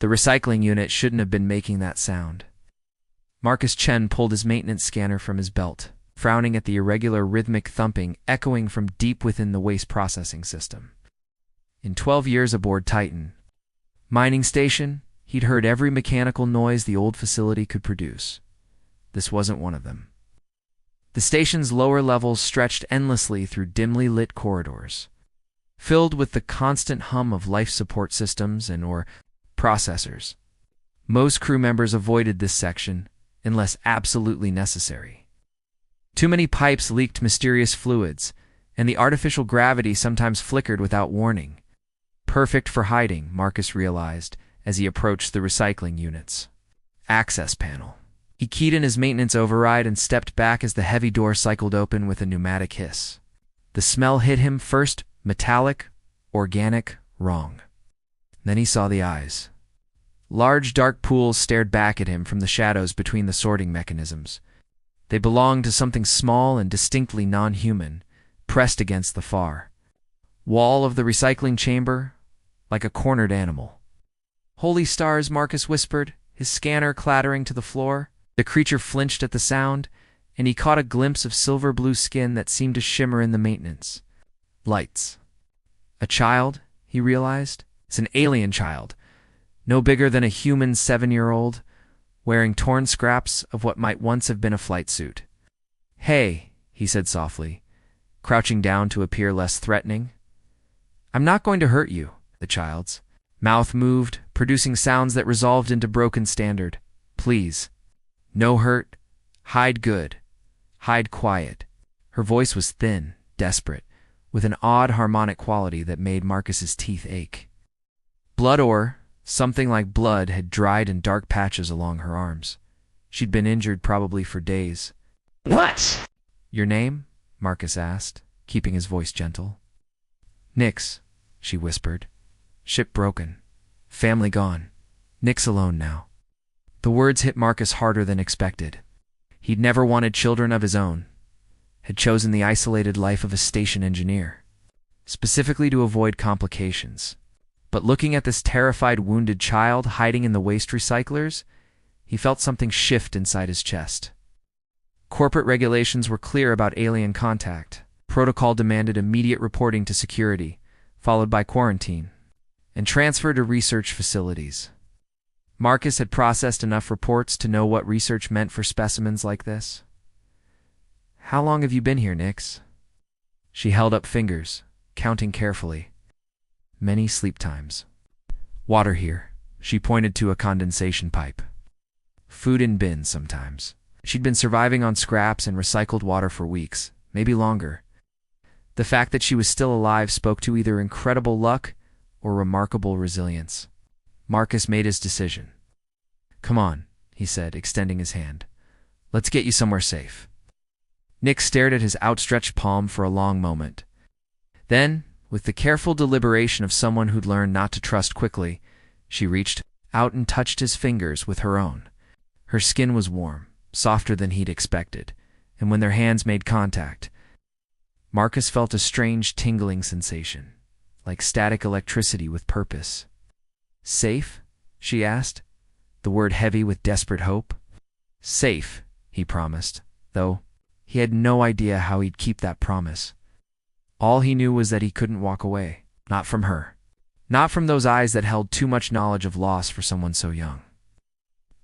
The recycling unit shouldn't have been making that sound. Marcus Chen pulled his maintenance scanner from his belt, frowning at the irregular rhythmic thumping echoing from deep within the waste processing system. In 12 years aboard Titan mining station, he'd heard every mechanical noise the old facility could produce. This wasn't one of them. The station's lower levels stretched endlessly through dimly lit corridors, filled with the constant hum of life support systems and/or processors. Most crew members avoided this section unless absolutely necessary. Too many pipes leaked mysterious fluids, and the artificial gravity sometimes flickered without warning. Perfect for hiding, Marcus realized as he approached the recycling unit's access panel. He keyed in his maintenance override and stepped back as the heavy door cycled open with a pneumatic hiss. The smell hit him first, metallic, organic, wrong. Then he saw the eyes. Large dark pools stared back at him from the shadows between the sorting mechanisms. They belonged to something small and distinctly non-human, pressed against the far wall of the recycling chamber, like a cornered animal. "Holy stars," Marcus whispered, his scanner clattering to the floor. The creature flinched at the sound, and he caught a glimpse of silver-blue skin that seemed to shimmer in the maintenance lights. A child, he realized. It's an alien child, no bigger than a human 7-year-old, wearing torn scraps of what might once have been a flight suit. "Hey," he said softly, crouching down to appear less threatening. "I'm not going to hurt you." The child's mouth moved, producing sounds that resolved into broken standard. "Please. No hurt. Hide good. Hide quiet." Her voice was thin, desperate, with an odd harmonic quality that made Marcus's teeth ache. Blood ore, something like blood, had dried in dark patches along her arms. She'd been injured probably for days. "What?" "Your name?" Marcus asked, keeping his voice gentle. "Nix," she whispered. "Ship broken. Family gone. Nix alone now." The words hit Marcus harder than expected. He'd never wanted children of his own, had chosen the isolated life of a station engineer, specifically to avoid complications. But looking at this terrified, wounded child hiding in the waste recyclers, he felt something shift inside his chest. Corporate regulations were clear about alien contact. Protocol demanded immediate reporting to security, followed by quarantine, and transfer to research facilities. Marcus had processed enough reports to know what research meant for specimens like this. "How long have you been here, Nix?" She held up fingers, counting carefully. "Many sleep times." "Water here." She pointed to a condensation pipe. "Food in bins sometimes." She'd been surviving on scraps and recycled water for weeks, maybe longer. The fact that she was still alive spoke to either incredible luck or remarkable resilience. Marcus made his decision. "Come on," he said, extending his hand. "Let's get you somewhere safe." Nick stared at his outstretched palm for a long moment. Then, with the careful deliberation of someone who'd learned not to trust quickly, she reached out and touched his fingers with her own. Her skin was warm, softer than he'd expected, and when their hands made contact, Marcus felt a strange tingling sensation, like static electricity with purpose. "Safe?" she asked, the word heavy with desperate hope. "Safe," he promised, though he had no idea how he'd keep that promise. All he knew was that he couldn't walk away, not from her, not from those eyes that held too much knowledge of loss for someone so young.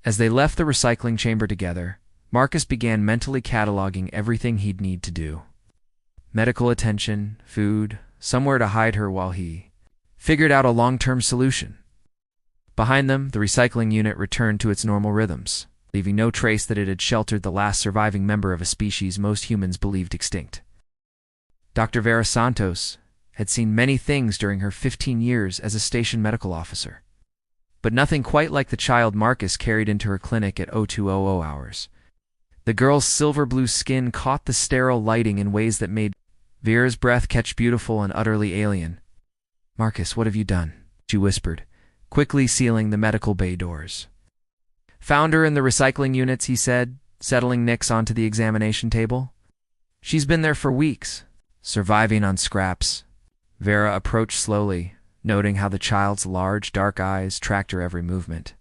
As they left the recycling chamber together, Marcus began mentally cataloging everything he'd need to do. Medical attention, food, somewhere to hide her while he figured out a long-term solution. Behind them, the recycling unit returned to its normal rhythms, leaving no trace that it had sheltered the last surviving member of a species most humans believed extinct. Dr. Vera Santos had seen many things during her 15 years as a station medical officer, but nothing quite like the child Marcus carried into her clinic at 0200 hours. The girl's silver-blue skin caught the sterile lighting in ways that made Vera's breath catch beautiful and utterly alien. "Marcus, what have you done?" she whispered, quickly sealing the medical bay doors. "Found her in the recycling units," he said, settling Nix onto the examination table. "She's been there for weeks, surviving on scraps." Vera approached slowly, noting how the child's large, dark eyes tracked her every movement.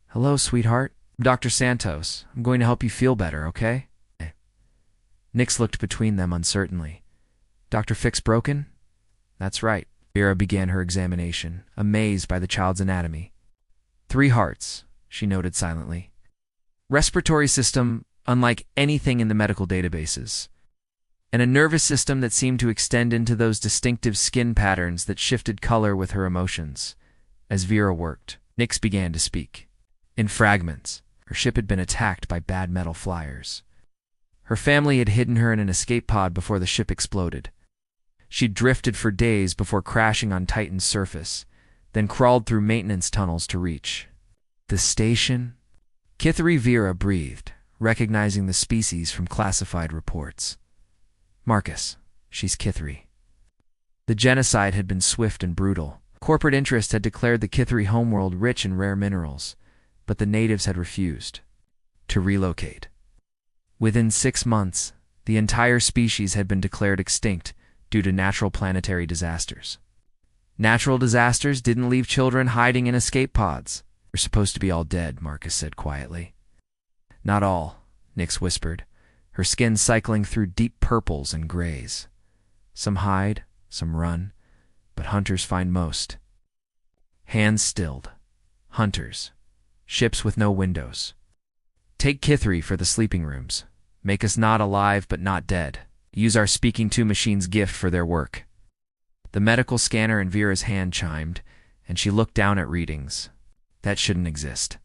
"Hello, sweetheart. I'm Dr. Santos. I'm going to help you feel better, okay?" Nix looked between them uncertainly. "Dr. Fix broken?" "That's right." Vera began her examination, amazed by the child's anatomy. 3 hearts, she noted silently. Respiratory system unlike anything in the medical databases. And a nervous system that seemed to extend into those distinctive skin patterns that shifted color with her emotions. As Vera worked, Nix began to speak. In fragments, her ship had been attacked by bad metal flyers. Her family had hidden her in an escape pod before the ship exploded. She'd drifted for days before crashing on Titan's surface, then crawled through maintenance tunnels to reach the station. Kithri Vera breathed, recognizing the species from classified reports. "Marcus, she's Kithri." The genocide had been swift and brutal. Corporate interest had declared the Kithri homeworld rich in rare minerals, but the natives had refused to relocate. Within 6 months, the entire species had been declared extinct due to natural planetary disasters. Natural disasters didn't leave children hiding in escape pods. "They're supposed to be all dead," Marcus said quietly. "Not all," Nix whispered, her skin cycling through deep purples and grays. "Some hide, some run, but hunters find most." Hands stilled. Hunters. Ships with no windows. "Take Kithri for the sleeping rooms. Make us not alive but not dead. Use our speaking-to machine's gift for their work." The medical scanner in Vera's hand chimed, and she looked down at readings. That shouldn't exist.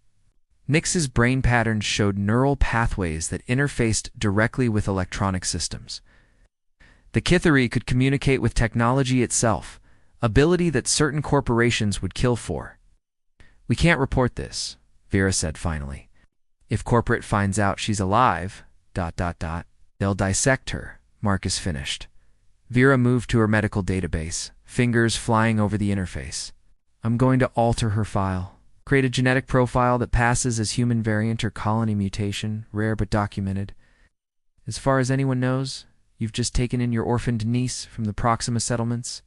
Nix's brain patterns showed neural pathways that interfaced directly with electronic systems. The Kithri could communicate with technology itself, ability that certain corporations would kill for. "We can't report this," Vera said finally. "If corporate finds out she's alive, they'll dissect her," Marcus finished. Vera moved to her medical database, fingers flying over the interface. "I'm going to alter her file. Create a genetic profile that passes as human variant or colony mutation, rare but documented. As far as anyone knows, you've just taken in your orphaned niece from the Proxima settlements.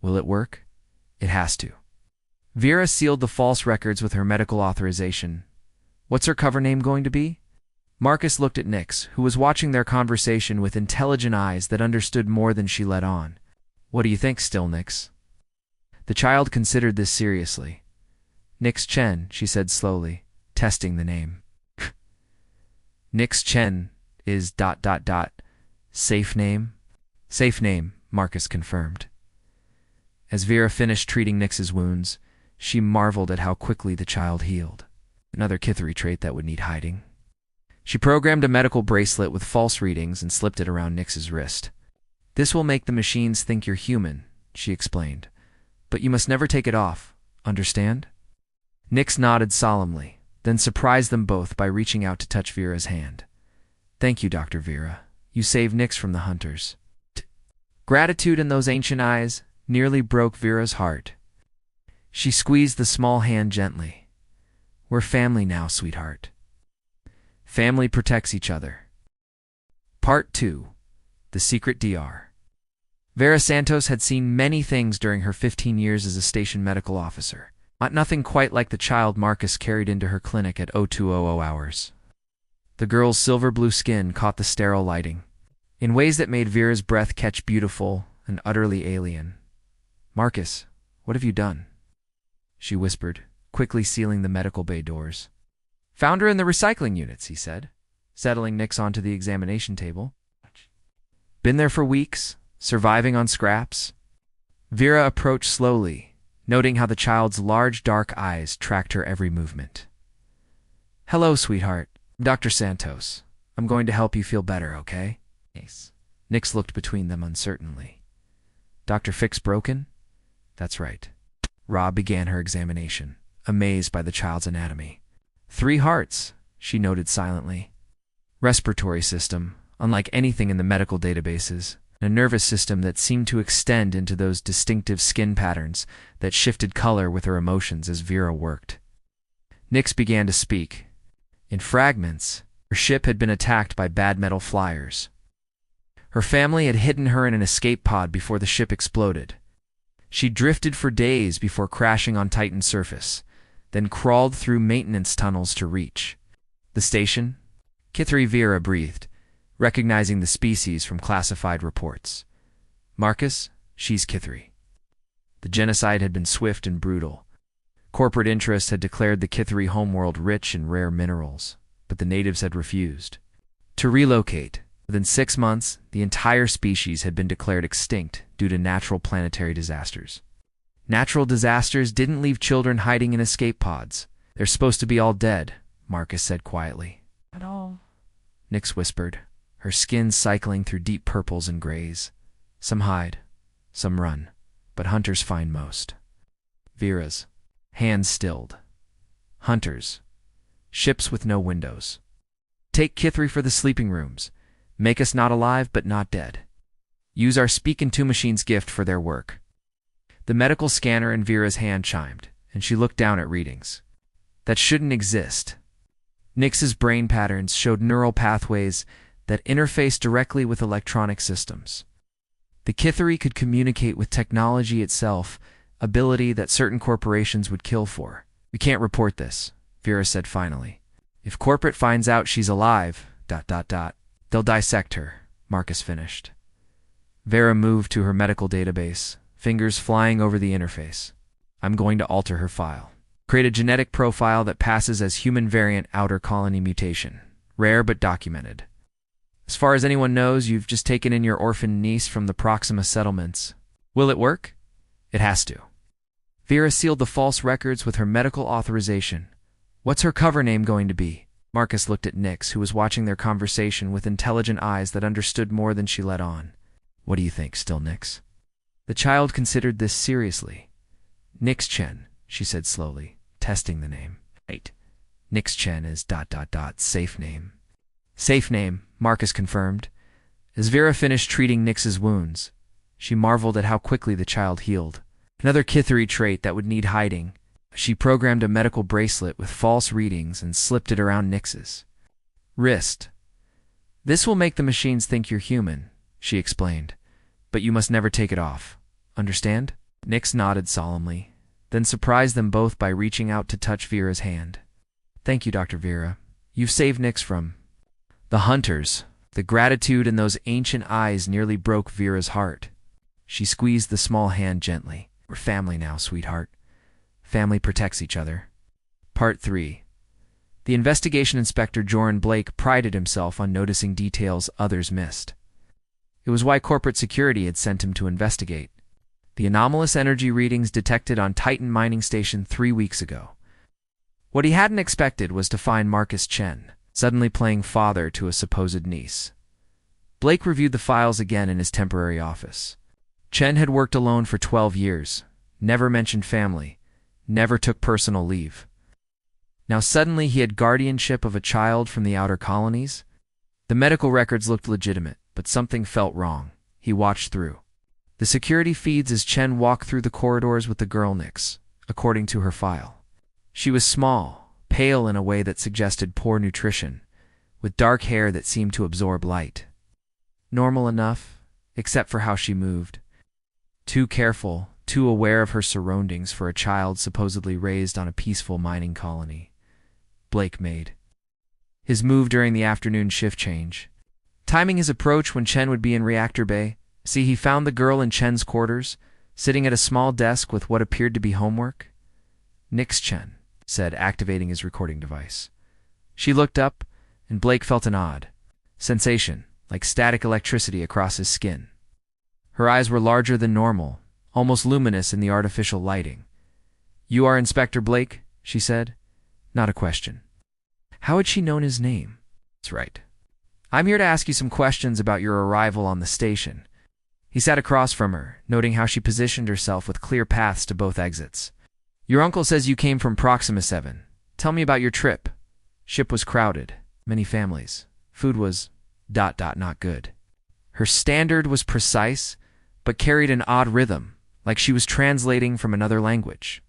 Will it work? It has to." Vera sealed the false records with her medical authorization. "What's her cover name going to be?" Marcus looked at Nix, who was watching their conversation with intelligent eyes that understood more than she let on. "What do you think still, Nix?" The child considered this seriously. "Nix Chen," she said slowly, testing the name. "Nix Chen is ... Safe name?" "Safe name," Marcus confirmed. As Vera finished treating Nix's wounds, she marveled at how quickly the child healed. Another Kithri trait that would need hiding. She programmed a medical bracelet with false readings and slipped it around Nix's wrist. "This will make the machines think you're human," she explained. "But you must never take it off. Understand?" Nix nodded solemnly, then surprised them both by reaching out to touch Vera's hand. "Thank you, Dr. Vera. You saved Nix from the hunters." Gratitude in those ancient eyes nearly broke Vera's heart. She squeezed the small hand gently. "We're family now, sweetheart." Family protects each other. Part 2. The Secret DR. Vera Santos had seen many things during her 15 years as a station medical officer. Nothing quite like the child Marcus carried into her clinic at 0200 hours. The girl's silver-blue skin caught the sterile lighting, in ways that made Vera's breath catch beautiful and utterly alien. "Marcus, what have you done?" she whispered, quickly sealing the medical bay doors. "Found her in the recycling units," he said, settling Nix onto the examination table. "Been there for weeks, surviving on scraps." Vera approached slowly, noting how the child's large dark eyes tracked her every movement. "Hello, sweetheart. Dr. Santos. I'm going to help you feel better, okay?" "Yes." Nix looked between them uncertainly. "Dr. Fix broken?" "That's right." Ra began her examination, amazed by the child's anatomy. 3 hearts, she noted silently. Respiratory system, unlike anything in the medical databases, and a nervous system that seemed to extend into those distinctive skin patterns that shifted color with her emotions as Vera worked. Nix began to speak. In fragments, her ship had been attacked by bad metal flyers. Her family had hidden her in an escape pod before the ship exploded. She drifted for days before crashing on Titan's surface, then crawled through maintenance tunnels to reach the station. Kithri Vera breathed, recognizing the species from classified reports. Marcus, she's Kithri. The genocide had been swift and brutal. Corporate interests had declared the Kithri homeworld rich in rare minerals, but the natives had refused to relocate. Within 6 months, the entire species had been declared extinct due to natural planetary disasters. Natural disasters didn't leave children hiding in escape pods. They're supposed to be all dead, Marcus said quietly. At all? Nyx whispered, her skin cycling through deep purples and grays. Some hide, some run, but hunters find most. Vera's hands stilled. Hunters. Ships with no windows. Take Kithri for the sleeping rooms. Make us not alive but not dead. Use our Speak-Into Machine's gift for their work. The medical scanner in Vera's hand chimed, and she looked down at readings. That shouldn't exist. Nyx's brain patterns showed neural pathways that interface directly with electronic systems. The Kithri could communicate with technology itself, ability that certain corporations would kill for. We can't report this, Vera said finally. If corporate finds out she's alive, ... they'll dissect her, Marcus finished. Vera moved to her medical database, fingers flying over the interface. I'm going to alter her file. Create a genetic profile that passes as human variant outer colony mutation. Rare but documented. As far as anyone knows, you've just taken in your orphan niece from the Proxima settlements. Will it work? It has to. Vera sealed the false records with her medical authorization. What's her cover name going to be? Marcus looked at Nyx, who was watching their conversation with intelligent eyes that understood more than she let on. What do you think, still, Nyx? The child considered this seriously. Nyx Chen, she said slowly, testing the name. Right. Nyx Chen is ... safe name. Safe name, Marcus confirmed. As Vera finished treating Nyx's wounds, she marveled at how quickly the child healed. Another Kithri trait that would need hiding. She programmed a medical bracelet with false readings and slipped it around Nyx's wrist. This will make the machines think you're human, she explained, but you must never take it off. Understand? Nyx nodded solemnly, then surprised them both by reaching out to touch Vera's hand. Thank you, Dr. Vera. You've saved Nyx from the hunters. The gratitude in those ancient eyes nearly broke Vera's heart. She squeezed the small hand gently. We're family now, sweetheart. Family protects each other. Part 3. The investigation inspector Joran Blake prided himself on noticing details others missed. It was why corporate security had sent him to investigate the anomalous energy readings detected on Titan mining station 3 weeks ago. What he hadn't expected was to find Marcus Chen suddenly playing father to a supposed niece. Blake reviewed the files again in his temporary office. Chen had worked alone for 12 years, never mentioned family, never took personal leave. Now suddenly he had guardianship of a child from the outer colonies? The medical records looked legitimate, but something felt wrong. He watched through the security feeds as Chen walked through the corridors with the girl Nyx, according to her file. She was small, pale in a way that suggested poor nutrition, with dark hair that seemed to absorb light. Normal enough, except for how she moved. Too careful, too aware of her surroundings for a child supposedly raised on a peaceful mining colony. Blake made his move during the afternoon shift change. Timing his approach when Chen would be in reactor bay, he found the girl in Chen's quarters, sitting at a small desk with what appeared to be homework. Nyx Chen said, activating his recording device. She looked up, and Blake felt an odd sensation, like static electricity across his skin. Her eyes were larger than normal, almost luminous in the artificial lighting. You are Inspector Blake, she said. Not a question. How had she known his name? That's right. I'm here to ask you some questions about your arrival on the station. He sat across from her, noting how she positioned herself with clear paths to both exits. Your uncle says you came from Proxima 7. Tell me about your trip. Ship was crowded, many families. Food was ... not good. Her standard was precise, but carried an odd rhythm, like she was translating from another language.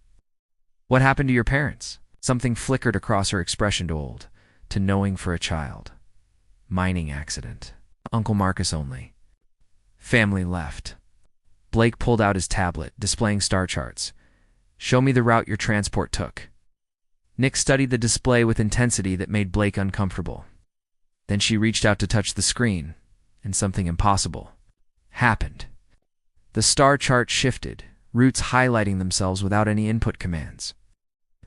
What happened to your parents? Something flickered across her expression to knowing for a child. Mining accident. Uncle Marcus only. Family left. Blake pulled out his tablet, displaying star charts. Show me the route your transport took. Nick studied the display with intensity that made Blake uncomfortable. Then she reached out to touch the screen, and something impossible happened. The star chart shifted, routes highlighting themselves without any input commands.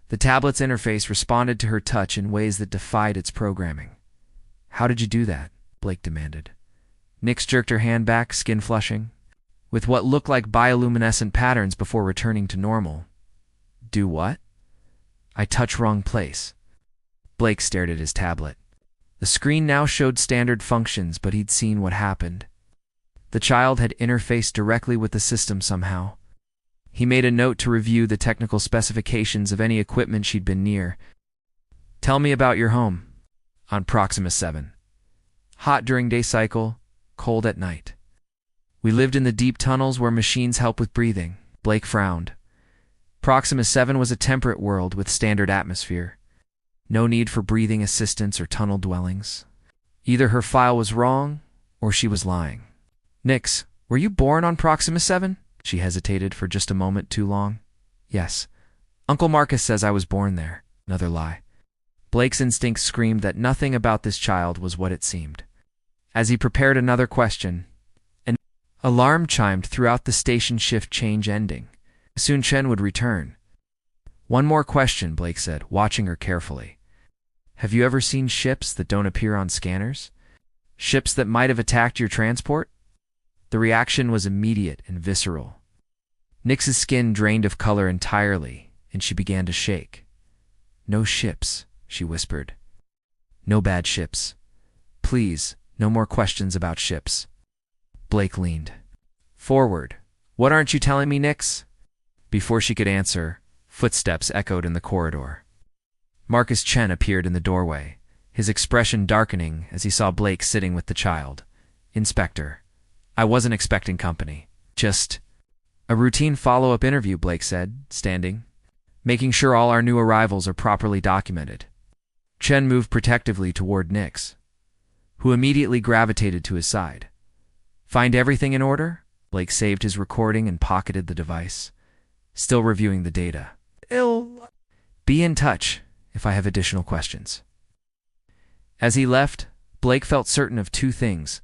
The tablet's interface responded to her touch in ways that defied its programming. How did you do that? Blake demanded. Nix jerked her hand back, skin flushing, with what looked like bioluminescent patterns before returning to normal. Do what? I touch wrong place. Blake stared at his tablet. The screen now showed standard functions, but he'd seen what happened. The child had interfaced directly with the system somehow. He made a note to review the technical specifications of any equipment she'd been near. Tell me about your home. On Proxima 7. Hot during day cycle, cold at night. We lived in the deep tunnels where machines help with breathing. Blake frowned. Proxima 7 was a temperate world with standard atmosphere. No need for breathing assistance or tunnel dwellings. Either her file was wrong, or she was lying. Nix, were you born on Proxima 7? She hesitated for just a moment too long. Yes. Uncle Marcus says I was born there. Another lie. Blake's instincts screamed that nothing about this child was what it seemed. As he prepared another question, an alarm chimed throughout the station shift change ending. Soon Chen would return. One more question, Blake said, watching her carefully. Have you ever seen ships that don't appear on scanners? Ships that might have attacked your transport? The reaction was immediate and visceral. Nix's skin drained of color entirely, and she began to shake. No ships, she whispered. No bad ships. Please, no more questions about ships. Blake leaned forward. What aren't you telling me, Nix? Before she could answer, footsteps echoed in the corridor. Marcus Chen appeared in the doorway, his expression darkening as he saw Blake sitting with the child. Inspector, I wasn't expecting company. Just a routine follow-up interview, Blake said, standing, making sure all our new arrivals are properly documented. Chen moved protectively toward Nix, who immediately gravitated to his side. Find everything in order? Blake saved his recording and pocketed the device, still reviewing the data. Be in touch if I have additional questions. As he left, Blake felt certain of two things.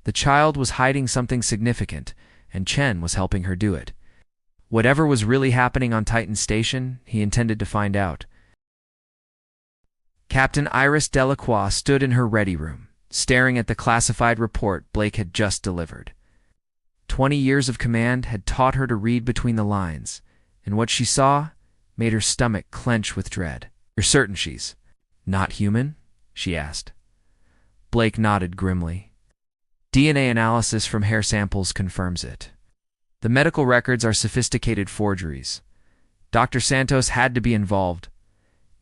The child was hiding something significant, and Chen was helping her do it. Whatever was really happening on Titan Station, he intended to find out. Captain Iris Delacroix stood in her ready room, staring at the classified report Blake had just delivered. 20 years of command had taught her to read between the lines, and what she saw made her stomach clench with dread. You're certain she's not human? She asked. Blake nodded grimly. DNA analysis from hair samples confirms it. The medical records are sophisticated forgeries. Dr. Santos had to be involved.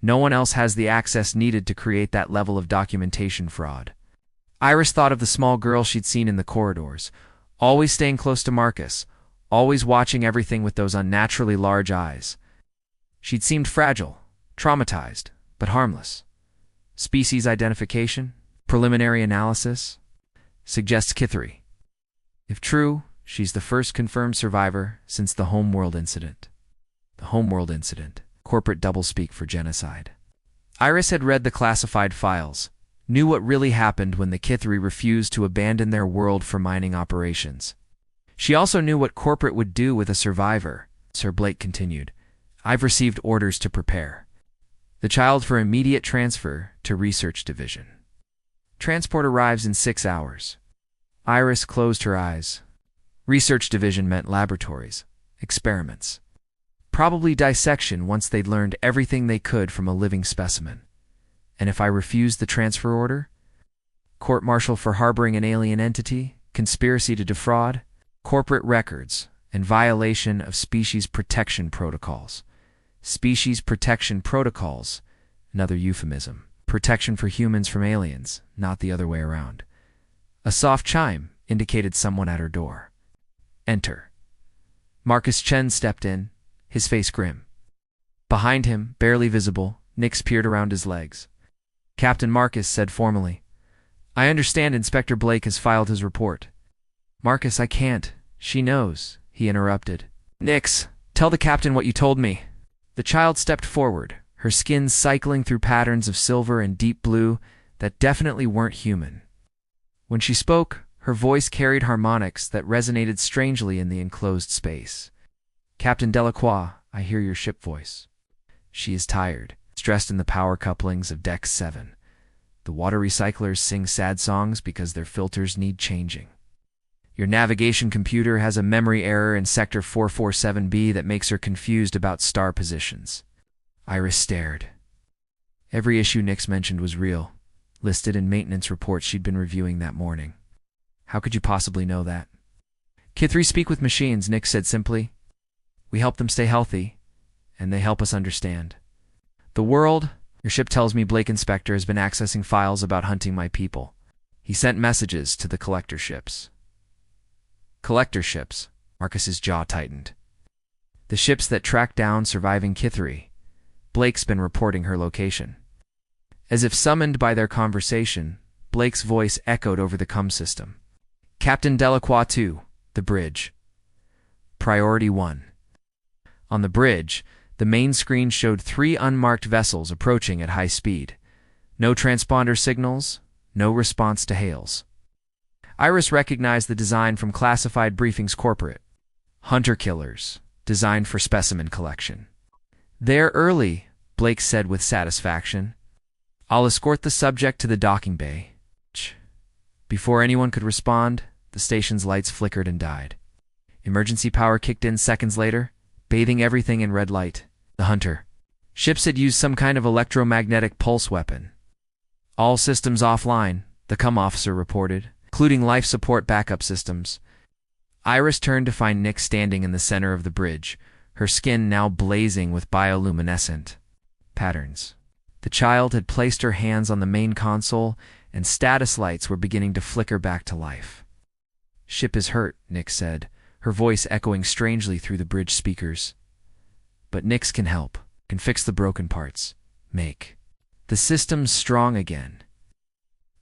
No one else has the access needed to create that level of documentation fraud. Iris thought of the small girl she'd seen in the corridors, always staying close to Marcus, always watching everything with those unnaturally large eyes. She'd seemed fragile, traumatized, but harmless. Species identification, preliminary analysis, suggests Kithri. If true, she's the first confirmed survivor since the Homeworld incident. The Homeworld incident, corporate doublespeak for genocide. Iris had read the classified files, knew what really happened when the Kithri refused to abandon their world for mining operations. She also knew what corporate would do with a survivor. Sir Blake continued, I've received orders to prepare the child for immediate transfer to Research Division. Transport arrives in 6 hours. Iris closed her eyes. Research Division meant laboratories, experiments. Probably dissection once they'd learned everything they could from a living specimen. And if I refused the transfer order? Court-martial for harboring an alien entity, conspiracy to defraud, corporate records, and violation of species protection protocols. Species protection protocols, another euphemism. Protection for humans from aliens, not the other way around. A soft chime indicated someone at her door. Enter. Marcus Chen stepped in, his face grim. Behind him, barely visible, Nix peered around his legs. Captain Marcus said formally, I understand Inspector Blake has filed his report. Marcus, I can't. She knows, he interrupted. Nix, tell the captain what you told me. The child stepped forward, her skin cycling through patterns of silver and deep blue that definitely weren't human. When she spoke, her voice carried harmonics that resonated strangely in the enclosed space. Captain Delacroix, I hear your ship voice. She is tired, stressed in the power couplings of Deck 7. The water recyclers sing sad songs because their filters need changing. Your navigation computer has a memory error in Sector 447b that makes her confused about star positions. Iris stared. Every issue Nix mentioned was real, listed in maintenance reports she'd been reviewing that morning. How could you possibly know that? Kithri speak with machines, Nix said simply. We help them stay healthy, and they help us understand. The world, your ship tells me Blake Inspector has been accessing files about hunting my people. He sent messages to the collector ships. Collector ships, Marcus's jaw tightened. The ships that track down surviving Kithri. Blake's been reporting her location. As if summoned by their conversation, Blake's voice echoed over the comm system. Captain Delacroix 2, the bridge. Priority 1. On the bridge, the main screen showed 3 unmarked vessels approaching at high speed. No transponder signals, no response to hails. Iris recognized the design from classified briefings corporate. Hunter-killers, designed for specimen collection. They're early, Blake said with satisfaction. I'll escort the subject to the docking bay. Before anyone could respond, the station's lights flickered and died. Emergency power kicked in seconds later, bathing everything in red light. The Hunter. Ships had used some kind of electromagnetic pulse weapon. All systems offline, the comm officer reported, including life support backup systems. Iris turned to find Nick standing in the center of the bridge, her skin now blazing with bioluminescent patterns. The child had placed her hands on the main console, and status lights were beginning to flicker back to life. Ship is hurt, Nick said, her voice echoing strangely through the bridge speakers. But Nix can help, can fix the broken parts, make the systems strong again.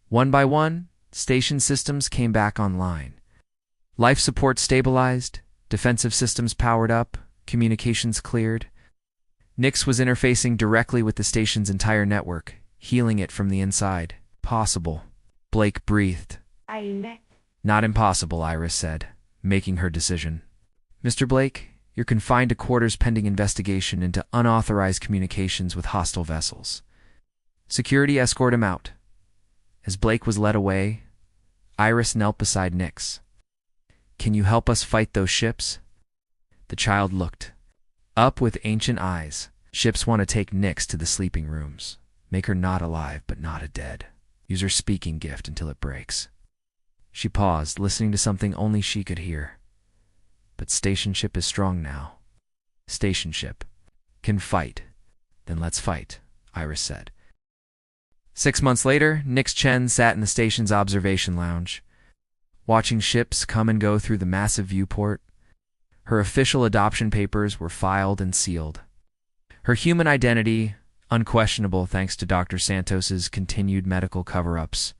One by one, station systems came back online. Life support stabilized, defensive systems powered up, communications cleared. Nix was interfacing directly with the station's entire network, healing it from the inside. Possible, Blake breathed. Not impossible, Iris said, making her decision. Mr. Blake, you're confined to quarters pending investigation into unauthorized communications with hostile vessels. Security escort him out. As Blake was led away, Iris knelt beside Nix. Can you help us fight those ships? The child looked up with ancient eyes. Ships want to take Nix to the sleeping rooms. Make her not alive, but not a dead. Use her speaking gift until it breaks. She paused, listening to something only she could hear. But station ship is strong now. Station ship can fight. Then let's fight, Iris said. 6 months later, Nix Chen sat in the station's observation lounge, watching ships come and go through the massive viewport. Her official adoption papers were filed and sealed. Her human identity, unquestionable thanks to Dr. Santos's continued medical cover-ups.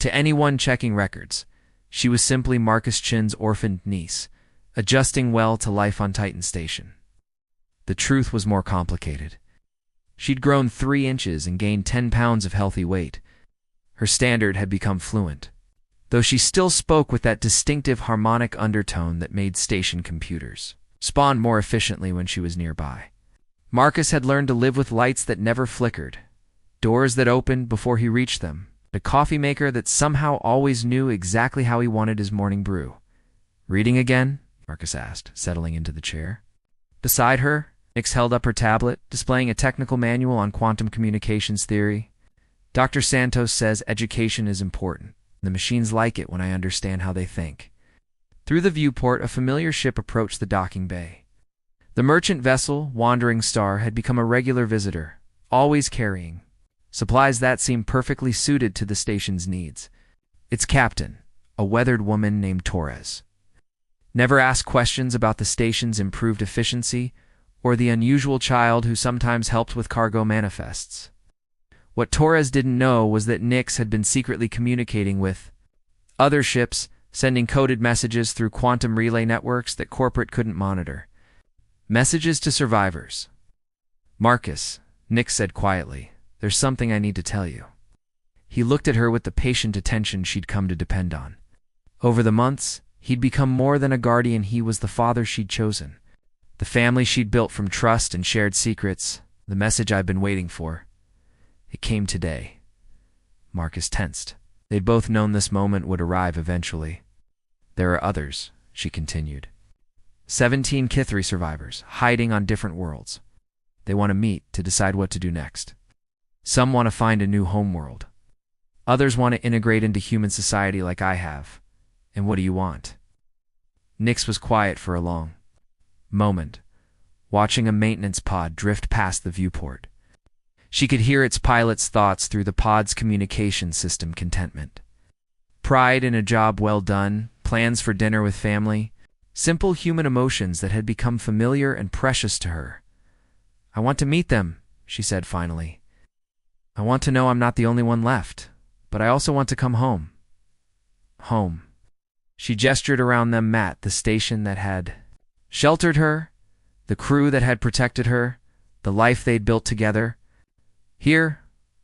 To anyone checking records, she was simply Marcus Chin's orphaned niece, adjusting well to life on Titan Station. The truth was more complicated. She'd grown 3 inches and gained 10 pounds of healthy weight. Her standard had become fluent, though she still spoke with that distinctive harmonic undertone that made station computers spawn more efficiently when she was nearby. Marcus had learned to live with lights that never flickered, doors that opened before he reached them, a coffee maker that somehow always knew exactly how he wanted his morning brew. Reading again? Marcus asked, settling into the chair. Beside her, Nix held up her tablet, displaying a technical manual on quantum communications theory. Dr. Santos says education is important. The machines like it when I understand how they think. Through the viewport, a familiar ship approached the docking bay. The merchant vessel, Wandering Star, had become a regular visitor, always carrying supplies that seemed perfectly suited to the station's needs. Its captain, a weathered woman named Torres, never asked questions about the station's improved efficiency or the unusual child who sometimes helped with cargo manifests. What Torres didn't know was that Nix had been secretly communicating with other ships sending coded messages through quantum relay networks that corporate couldn't monitor. Messages to survivors. "Marcus," Nick said quietly, "there's something I need to tell you." He looked at her with the patient attention she'd come to depend on. Over the months, he'd become more than a guardian. He was the father she'd chosen. The family she'd built from trust and shared secrets. The message I've been waiting for. It came today. Marcus tensed. They'd both known this moment would arrive eventually. "There are others," she continued. 17 Kithri survivors, hiding on different worlds. They want to meet to decide what to do next. Some want to find a new homeworld. Others want to integrate into human society like I have. And what do you want? Nix was quiet for a long moment, watching a maintenance pod drift past the viewport. She could hear its pilot's thoughts through the pod's communication system. Contentment. Pride in a job well done, plans for dinner with family, simple human emotions that had become familiar and precious to her. "I want to meet them," she said finally. "I want to know I'm not the only one left, but I also want to come home." Home. She gestured around them. Matt, the station that had sheltered her, the crew that had protected her, the life they'd built together. "Here,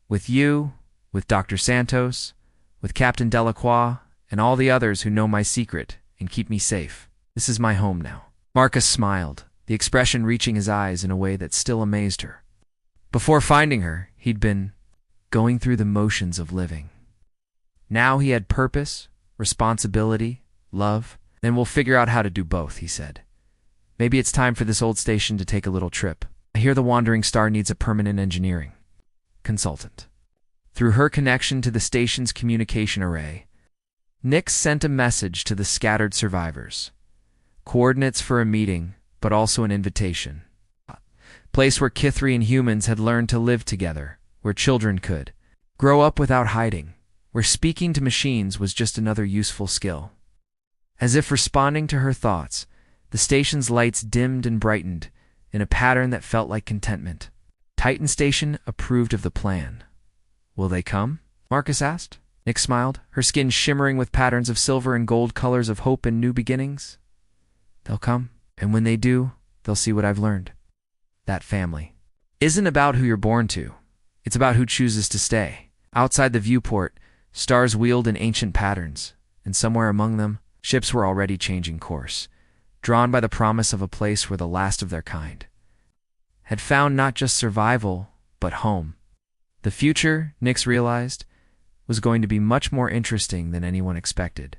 with you, with Dr. Santos, with Captain Delacroix, and all the others who know my secret and keep me safe. This is my home now." Marcus smiled, the expression reaching his eyes in a way that still amazed her. Before finding her, he'd been going through the motions of living. Now he had purpose, responsibility, love. "Then we'll figure out how to do both," he said. "Maybe it's time for this old station to take a little trip. I hear the Wandering Star needs a permanent engineering consultant." Through her connection to the station's communication array, Nix sent a message to the scattered survivors. Coordinates for a meeting, but also an invitation. A place where Kithri and humans had learned to live together, where children could grow up without hiding, where speaking to machines was just another useful skill. As if responding to her thoughts, the station's lights dimmed and brightened in a pattern that felt like contentment. Titan Station approved of the plan. "Will they come?" Marcus asked. Nick smiled, her skin shimmering with patterns of silver and gold, colors of hope and new beginnings. "They'll come, and when they do, they'll see what I've learned. That family isn't about who you're born to. It's about who chooses to stay." Outside the viewport, stars wheeled in ancient patterns, and somewhere among them, ships were already changing course, drawn by the promise of a place where the last of their kind had found not just survival, but home. The future, Nix realized, was going to be much more interesting than anyone expected.